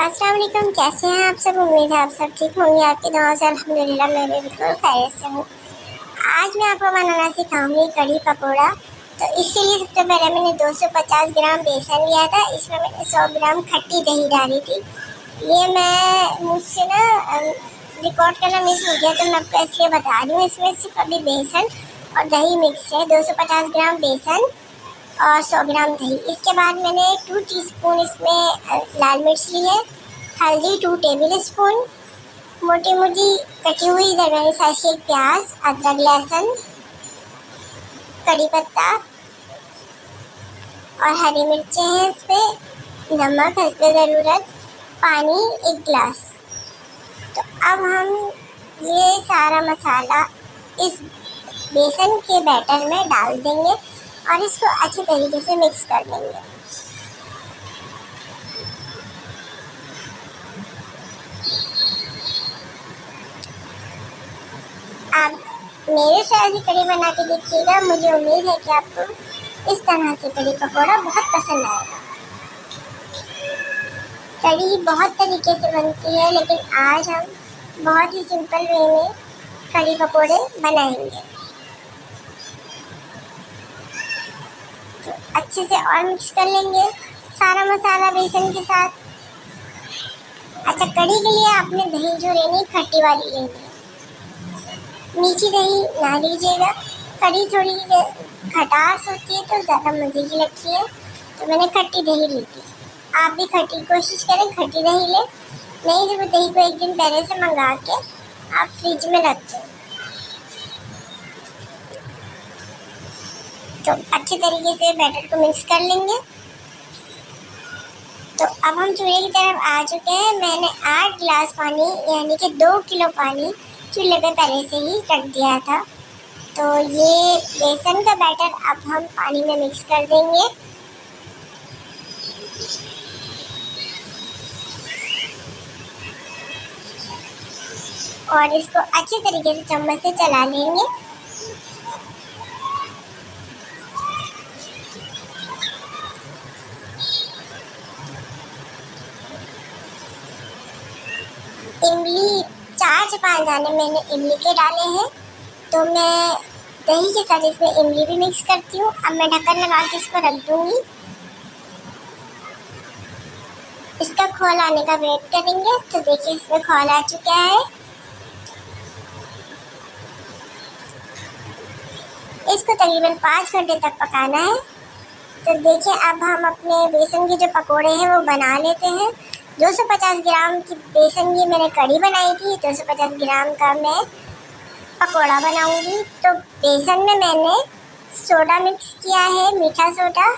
अस्सलाम वालेकुम, कैसे हैं आप सब। उम्मीद है आप सब ठीक होंगे। आपकी दुआ से अल्हम्दुलिल्लाह मैं भी बिल्कुल खैरियत से हूँ। आज मैं आपको बनाना सिखाऊंगी कढ़ी पकोड़ा। तो इसके लिए सबसे पहले मैंने 250 ग्राम बेसन लिया था। इसमें मैंने 100 ग्राम खट्टी दही डाली थी। ये मैं मुझसे ना रिकॉर्ड करना मिस हो गया, तो मैं आपको इसलिए बता रही हूँ। इसमें सिर्फ अभी बेसन और दही मिक्स है। 250 ग्राम बेसन और 100 ग्राम दही। इसके बाद मैंने 2 टीस्पून इसमें लाल मिर्च ली है, हल्दी 2 टेबल स्पून, मोटी मोटी कटी हुई दरमियानी साइज की एक प्याज, अदरक लहसुन, कड़ी पत्ता और हरी मिर्चें हैं इसमें, नमक हस्बे ज़रूरत, पानी 1 गिलास। तो अब हम ये सारा मसाला इस बेसन के बैटर में डाल देंगे और इसको अच्छी तरीके से मिक्स कर देंगे। आप मेरे स्टाइल की कढ़ी बना के देखिएगा। मुझे उम्मीद है कि आपको इस तरह से कढ़ी पकौड़ा बहुत पसंद आएगा। कढ़ी बहुत तरीके से बनती है, लेकिन आज हम बहुत ही सिंपल वे में कढ़ी पकौड़े बनाएंगे। तो अच्छे से और मिक्स कर लेंगे सारा मसाला बेसन के साथ। अच्छा, कढ़ी के लिए आपने दही जो लेनी खट्टी वाली लेनी है, मीठी दही ना लीजिएगा। कढ़ी थोड़ी खटास होती है तो ज़्यादा मज़े की लगती है, तो मैंने खट्टी दही ली थी। आप भी खट्टी कोशिश करें, खट्टी दही लें। नहीं तो दही को एक दिन पहले से मंगा के आप फ्रिज में रख दें। तो अच्छे तरीके से बैटर को मिक्स कर लेंगे। तो अब हम चूल्हे की तरफ आ चुके हैं। मैंने 8 गिलास पानी यानी कि 2 किलो पानी चूल्हे पे पहले से ही रख दिया था। तो ये बेसन का बैटर अब हम पानी में मिक्स कर देंगे। और इसको अच्छे तरीके से चम्मच से चला लेंगे। इमली 4 से 5 दाने मैंने इमली के डाले हैं। तो मैं दही के साथ इसमें इमली भी मिक्स करती हूँ। अब मैं ढक्कन लगा के इसको रख दूँगी। इसका खोल आने का वेट करेंगे। तो देखिए इसमें खोल आ चुका है। इसको तकरीबन 5 घंटे तक पकाना है। तो देखिए अब हम अपने बेसन के जो पकोड़े हैं वो बना लेते हैं। 250 ग्राम की बेसन की मैंने कढ़ी बनाई थी, 250 ग्राम का मैं पकोड़ा बनाऊंगी। तो बेसन में मैंने सोडा मिक्स किया है, मीठा सोडा,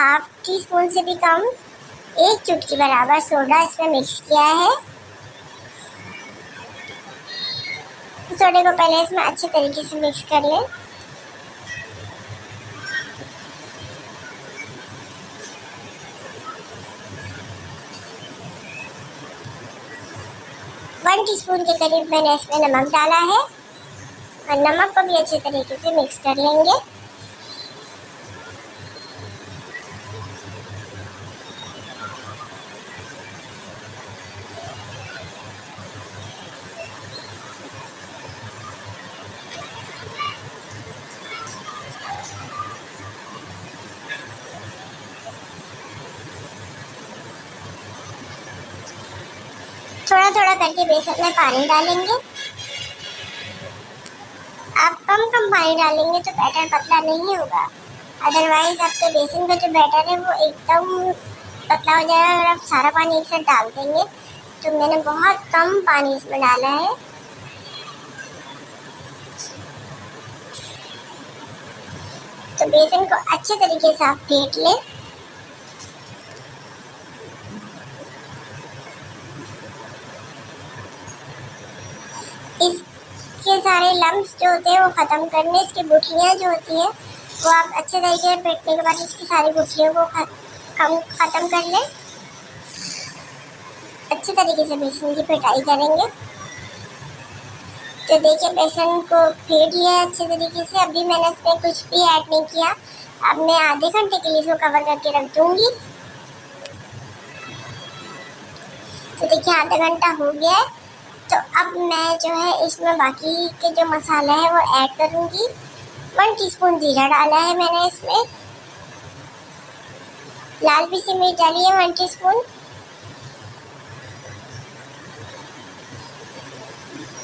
½ टीस्पून से भी कम, 1 चुटकी बराबर सोडा इसमें मिक्स किया है। सोडे को पहले इसमें अच्छे तरीके से मिक्स कर लें। वन टीस्पून के करीब मैंने इसमें नमक डाला है और नमक को भी अच्छे तरीके से मिक्स कर लेंगे। थोड़ा थोड़ा करके बेसन में पानी डालेंगे। आप कम पानी डालेंगे तो बैटर पतला नहीं होगा, अदरवाइज आपके बेसन का जो बैटर है वो एकदम पतला हो जाएगा अगर आप सारा पानी एक साथ डाल देंगे। तो मैंने बहुत कम पानी इसमें डाला है। तो बेसन को अच्छे तरीके से आप फेंट लें। इसके सारे लम्स जो होते हैं वो ख़त्म करने, इसकी गुठलियाँ जो होती हैं वो आप अच्छे तरीके से फेंटने के बाद इसकी सारी गुठलियों को ख़त्म कर लें। अच्छे तरीके से बेसन की फेंटाई करेंगे। तो देखिए बेसन को फेंट लिया है अच्छे तरीके से। अभी मैंने इसमें कुछ भी ऐड नहीं किया। अब मैं आधे घंटे के लिए इसको कवर करके रख दूँगी। तो देखिए आधा घंटा हो गया है। तो अब मैं जो है इसमें बाकी के जो मसाला है वो ऐड करूँगी। 1 टीस्पून जीरा डाला है मैंने इसमें, लाल पीसी मिर्च डाली है 1 टीस्पून,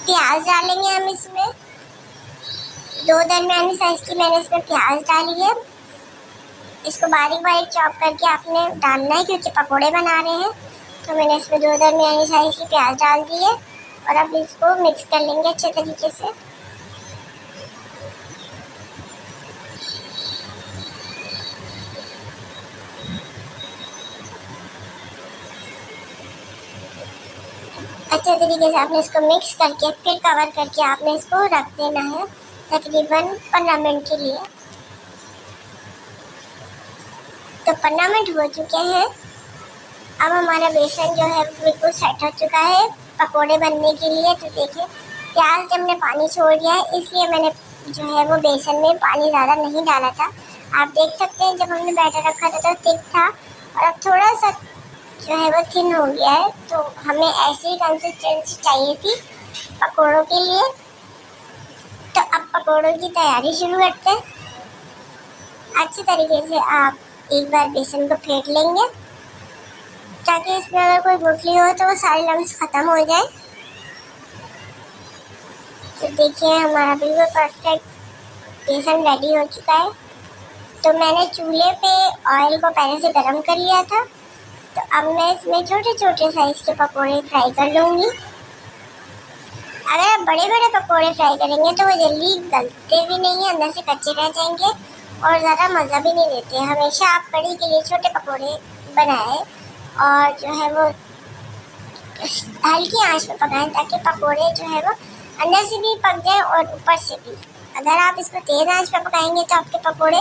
प्याज डालेंगे हम इसमें, 2 दरमियानी साइज की मैंने इसमें प्याज डाली है। इसको बारीक बारीक चॉप करके आपने डालना है क्योंकि पकोड़े बना रहे हैं। तो मैंने इसमें 2 दरमियानी साइज की प्याज डाल दी है और अब इसको मिक्स कर लेंगे अच्छे तरीके से। अच्छे तरीके से आपने इसको मिक्स करके फिर कवर करके आपने इसको रख देना है तकरीबन 15 मिनट के लिए। तो 15 मिनट हो चुके हैं। अब हमारा बेसन जो है बिल्कुल सेट हो चुका है पकोड़े बनने के लिए। तो देखिए प्याज जब हमने पानी छोड़ दिया है इसलिए मैंने जो है वो बेसन में पानी ज़्यादा नहीं डाला था। आप देख सकते हैं जब हमने बैटर रखा था तो थिक था और अब थोड़ा सा जो है वो थिन हो गया है। तो हमें ऐसी कंसिस्टेंसी चाहिए थी पकोड़ों के लिए। तो अब पकोड़ों की तैयारी शुरू करते हैं। अच्छे तरीके से आप एक बार बेसन को फेंट लेंगे ताकि इसमें अगर कोई गुठली हो तो वो सारे लम्स ख़त्म हो जाए। तो देखिए हमारा बिल्कुल परफेक्ट बेसन रेडी हो चुका है। तो मैंने चूल्हे पे ऑयल को पहले से गर्म कर लिया था। तो अब मैं इसमें छोटे छोटे साइज़ के पकोड़े फ्राई कर लूँगी। अगर आप बड़े बड़े पकोड़े फ्राई करेंगे तो वो जल्दी गलते भी नहीं है, अंदर से कच्चे रह जाएंगे और ज़्यादा मज़ा भी नहीं देते। हमेशा आप कढ़ी के लिए छोटे पकोड़े बनाएं और जो है वो हल्की आंच पे पकाएं ताकि पकोड़े जो है वो अंदर से भी पक जाए और ऊपर से भी। अगर आप इसको तेज़ आंच पे पकाएंगे तो आपके पकोड़े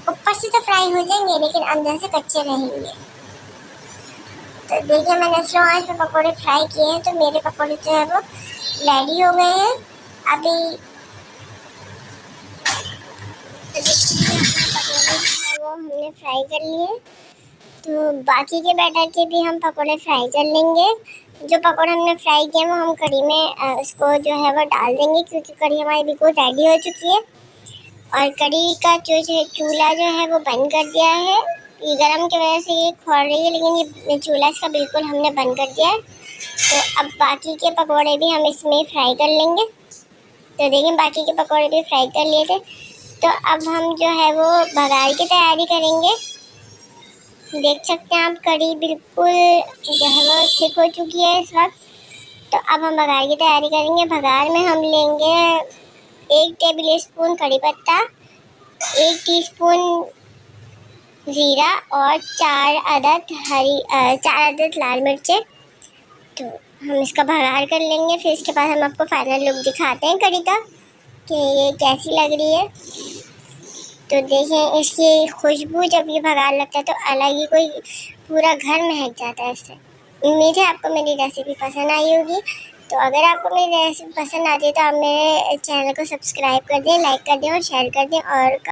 ऊपर से तो फ्राई हो जाएंगे लेकिन अंदर से कच्चे रहेंगे। तो देखिए मैंने स्लो आंच पे पकोड़े फ्राई किए हैं। तो मेरे पकोड़े जो है वो रेडी हो गए हैं। अभी वो हमने फ्राई कर लिए। तो बाकी के बैटर के भी हम पकोड़े फ्राई कर लेंगे। जो पकोड़े हमने फ्राई किए वो हम कढ़ी में उसको जो है वो डाल देंगे क्योंकि कढ़ी हमारी बिल्कुल रेडी हो चुकी है। और कढ़ी का जो चूल्हा जो है वो बंद कर दिया है। ये गर्म की वजह से ये खोल रही है लेकिन ये चूल्हा इसका बिल्कुल हमने बंद कर दिया है। तो अब बाकी के पकोड़े भी हम इसमें फ्राई कर लेंगे। तो देखिए बाकी के पकोड़े भी फ्राई कर लिए थे। तो अब हम जो है वो भगार की तैयारी करेंगे। देख सकते हैं आप कढ़ी बिल्कुल जो है वो थिक हो चुकी है इस वक्त। तो अब हम भगार की तैयारी करेंगे। भगार में हम लेंगे 1 टेबल स्पून कड़ी पत्ता, 1 टीस्पून ज़ीरा और 4 अदद लाल मिर्चें। तो हम इसका भगार कर लेंगे। फिर इसके बाद हम आपको फाइनल लुक दिखाते हैं कढ़ी का कि ये कैसी लग रही है। तो देखें इसकी खुशबू जब ये भगार लगता है तो अलग ही कोई पूरा घर महक जाता है इससे। उम्मीद है आपको मेरी रेसिपी पसंद आई होगी। तो अगर आपको मेरी रेसिपी पसंद आती है तो आप मेरे चैनल को सब्सक्राइब कर दें, लाइक कर दें और शेयर कर दें और